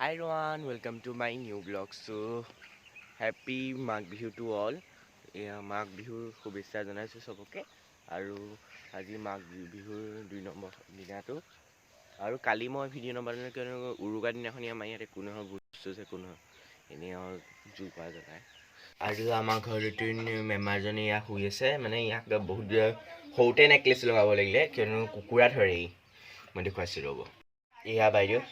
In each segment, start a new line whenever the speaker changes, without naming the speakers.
Hi everyone, welcome to my new vlog. So happy Magh Bihu to all. Magh Bihur শুভেচ্ছা জনাইছো সবকে আৰু আজি Magh Bihur 2 নম্বৰ দিনাটো আৰু কালি মই ভিডিঅ' নবনালে কিয়নো উৰুকা দিনাখনি আমাৰ ইয়াতে কোনো বস্তু আছে কোনো এনে জুপা জ্বলায় আৰু আমাৰ ঘৰতে মেম্বাৰজনী ইয়াত শুই আছে মানে ইয়াক বহুত সৰুতে নেকলেছ লগাব লাগিলে কিয়নো কুকুৰা ধৰে মই দেখুৱাইছোঁ ৰ'ব এয়া বাইদেউ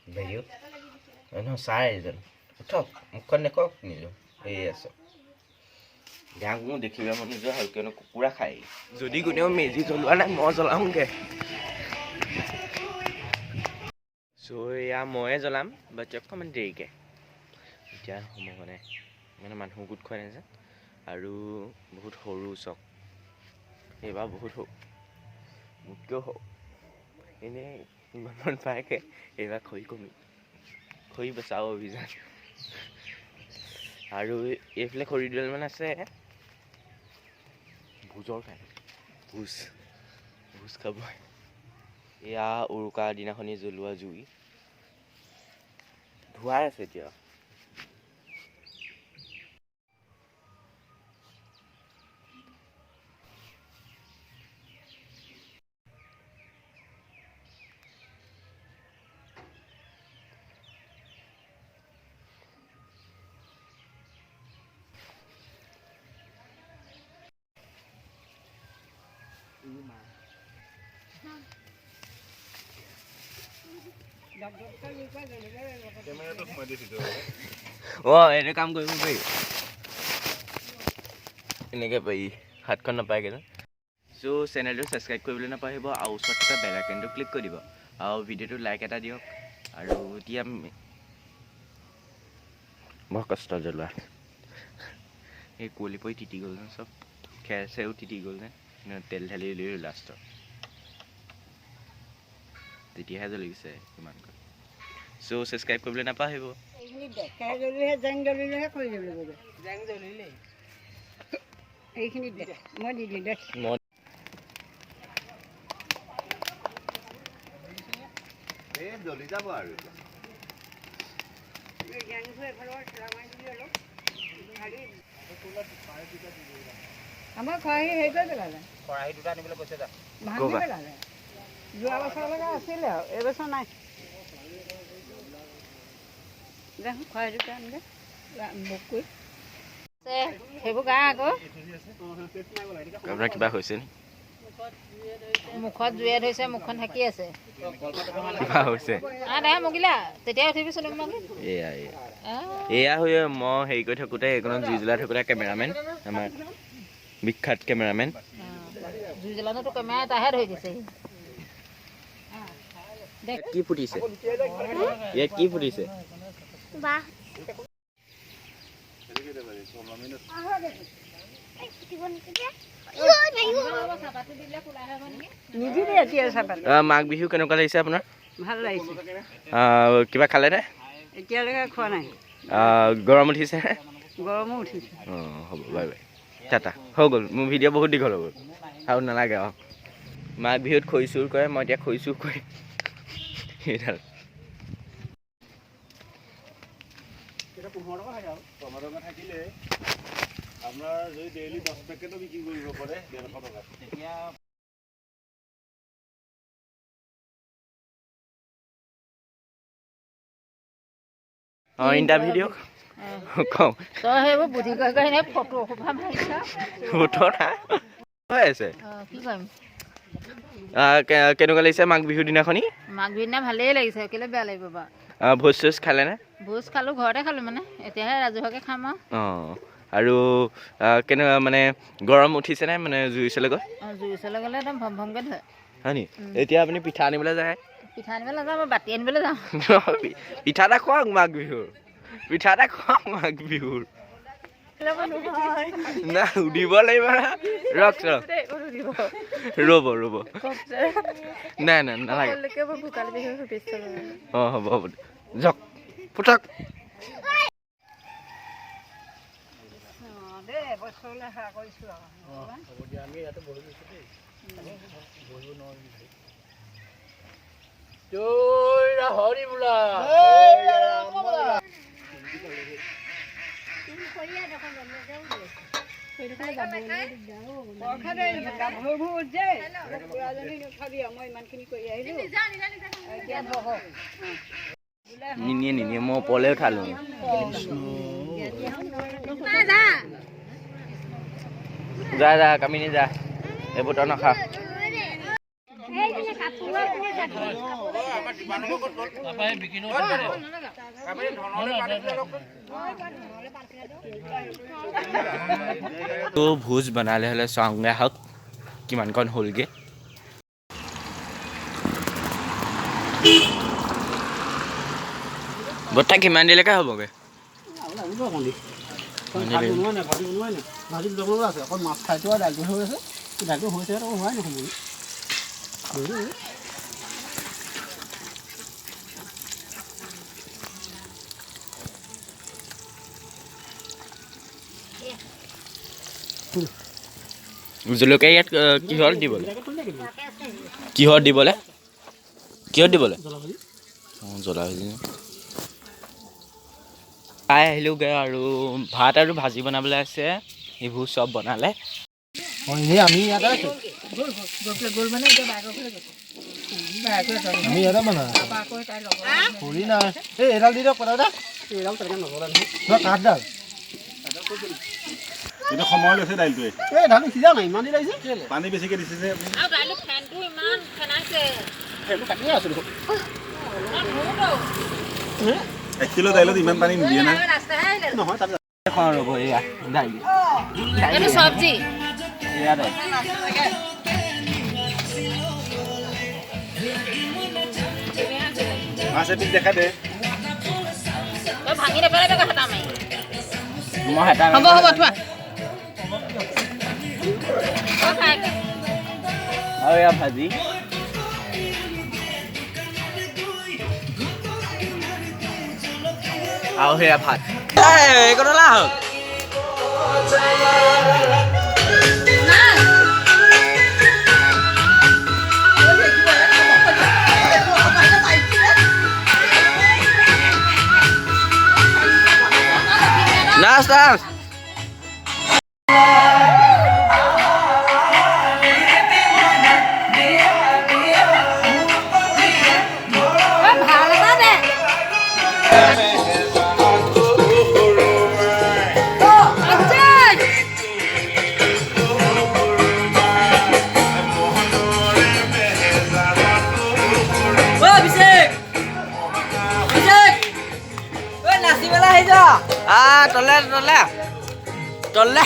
Video? Ano, size. Utok, mukhon neko niyo. Yes. Yang mo দেখিবা মন যোৱা হয় কিয়নো কুকুৰা খায় যদি কোনেও মেজি জ্বলোৱা নাই মই জ্বলাওঁগে সো এয়া ময়ে জ্বলাম বাট অকণমান দেৰিকে এতিয়া সময় মানে মানুহ গোট খোৱা নাই যে আৰু বহুত সৰু চক এইবাৰ বহুত সৰু মোতকেও সৰু এনেই ইমান পাইকে এইবাৰ খৰি বচাও অভিযান আৰু এইফালে খৰি দুডালমান আছে ভোজৰ কাৰণে ভোজ খাব এয়া উৰুকা দিনাখনি জ্বলোৱা জুই ধোৱাই আছে এতিয়া এনে কাম কৰিব পাৰি এনেকৈ পাৰি হাতখন নাপায়গৈ ন চ' চেনেলটো ছাবস্ক্ৰাইব কৰিবলৈ নাপাহৰিব আৰু ওচৰত থকা বেল আইকনটো ক্লিক কৰি দিব আৰু ভিডিঅ'টো লাইক এটা দিয়ক আৰু এতিয়া বৰ কষ্ট জ্বলোৱা এই কুঁৱলী পৰি তিতি গ'ল ন চব খেৰ চেৰো তিতি গ'ল নে তেল ঢালি লৈ লাষ্টত তেতিয়াহে জ্বলি গৈছে ইমান চ' ছাবস্ক্ৰাইব কৰিবলৈ নাপাহৰিব জ্বলি যাব আৰু
আমাৰ খৰাহী হেৰি কৰি পেলালে
খৰাহী দুটা আনিবলৈ কৈছে যা
ভাঙি পেলালে যোৱা বছৰলৈকে আছিলে আৰু এইবছৰ নাই দেখোন খৰাহী দুটা আনিলে বুক কৰি সেইবোৰ গা আকৌ
আপোনাৰ কিবা হৈছে নি
মুখত জুয়ে ধৰিছে মুখখন থাকি আছে
কিবা হৈছে
মগিলা তেতিয়া উঠিবিচোন
এয়া হৈ মই হেৰি কৰি থাকোঁতে এইখনত জুই জ্বলাই থাকোঁতে কেমেৰামেন আমাৰ বিখ্যাত কেমেৰামেন
জুই জ্বলানোতো কেমেৰা এটাহে ধৰি দিছে
কি ফুটিছে ইয়াত কি ফুটিছে মাঘ বিহু কেনেকুৱা লাগিছে আপোনাৰ
ভাল লাগিছে
কিবা খালেনে
এতিয়ালৈকে খোৱা নাই
গৰম উঠিছে
গৰমো উঠিছে
অঁ হ'ব বাই বাই টাটা হৈ গ'ল মোৰ ভিডিঅ' বহুত দীঘল হৈ গ'ল আৰু নালাগে অঁ মাঘ বিহুত খৰি চুৰ কৰে মই এতিয়া খৰি চুৰ কৰিম সেইডাল
আপোনাৰ যদি ডেইলি 10 পেকেটো বিক্ৰী কৰিব পাৰে 150 টকা তেতিয়া
অঁ ইণ্টাৰভিউ দিয়ক কওঁ
তই সেইবোৰ বুদ্ধি কৰি এনে ফটো সোপা মাৰিছা
ফটো নাই হৈ আছে
কি কৰিম
কেনেকুৱা লাগিছে মাঘ বিহুৰ দিনাখনি
মাঘ বিহুৰ দিনা ভালেই লাগিছে কেলৈ বেয়া লাগিব বাৰু
ভোজ চোজ খালেনে
ভোজ খালোঁ ঘৰতে খালোঁ মানে এতিয়াহে ৰাজহুৱাকৈ খাম
আৰু কেনেকুৱা মানে গৰম উঠিছেনে মানে জুই ওচৰলৈ গৈ
জুই ওচৰলৈ গ'লে একদম ভম ভমকৈ ধৰে
হয় নি এতিয়া আপুনি পিঠা আনিবলৈ যায়
পিঠা আনিবলৈ নাযাওঁ মই বাতি আনিবলৈ যাওঁ
পিঠা এটা খুৱাওক মাঘ বিহুৰ পিঠা এটা খুৱাওক মাঘ বিহুৰ না সুধিব লাগিব ৰখ ৰ'ব নাই নালাগে অঁ হ'ব হ'ব যাওক ফুটক
হৰি বোলা
নিনিয়ে মই ওপৰলৈ উঠালোঁ যা কামিনী যা এইবোৰ তই নাখা তো ভোজ বনালে হ'লে চাওঁগে আহক কিমানকণ হ'লগে বৰ্তা কিমান দেৰিলৈকে হ'বগৈ
মাছ খাইটো আৰু দাইলটো হৈ আছে দাইলটো হৈছে আৰু হোৱাই নহয়
জলকীয়া ইয়াত কিহত দিবলৈ অঁ জ্বলা ভাজি খাই আহিলোঁগৈ আৰু ভাত আৰু ভাজি বনাবলৈ আছে এইবোৰ চব বনালে
আমি ইয়াতে বনা খৰি নাই এই এডাল দি দিয়ক কথা এডাল তেনেকৈ নগ'লে নহয় কাঠডাল
এইটো সময় লৈছে দাইলটোৱে
এই ধান সিজা নাই ইমান দিন লাগিছে
পানী বেছিকৈ দিছে যে
কাটিয়ে আছোঁ দেখোন
1 কিলো দাইলত ইমান পানী নিদিয়ে না
নহয় তাত
ৰ'ব এয়া দাইল
চব্জি
এয়া দাইল
মাছ এপিচ দেখা দে
ভাঙি নেপেলাবি কথা মাৰি
মই হেতা
হ'ব থোৱা
আৰু এয়া ভাজি আৰু সেয়া ভাত কতলা হওক নাচ তলে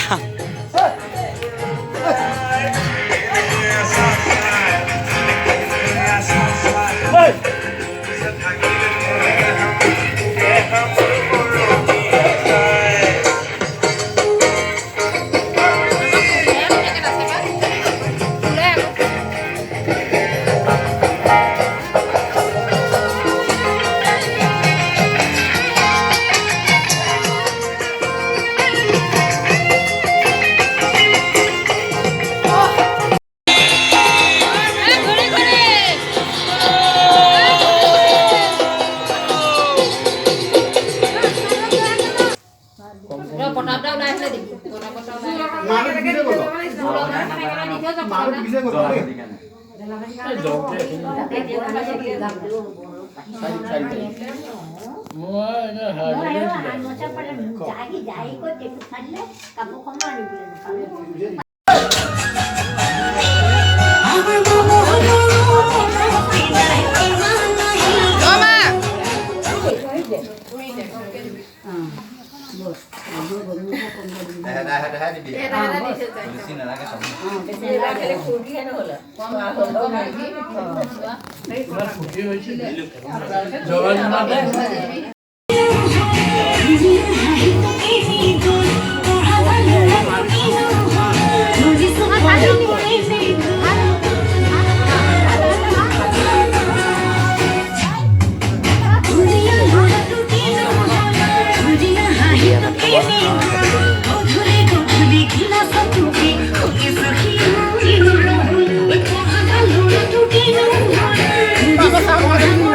Vamos a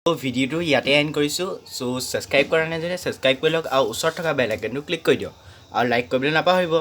চ' ভিডিঅ'টো ইয়াতে এণ্ড কৰিছোঁ। চ' ছাবস্ক্ৰাইব কৰা নাই যদি ছাবস্ক্ৰাইব কৰি লওক আৰু ওচৰত থকা বেল আইকনটো ক্লিক কৰি দিয়ক আৰু লাইক কৰিবলৈ নাপাহৰিব।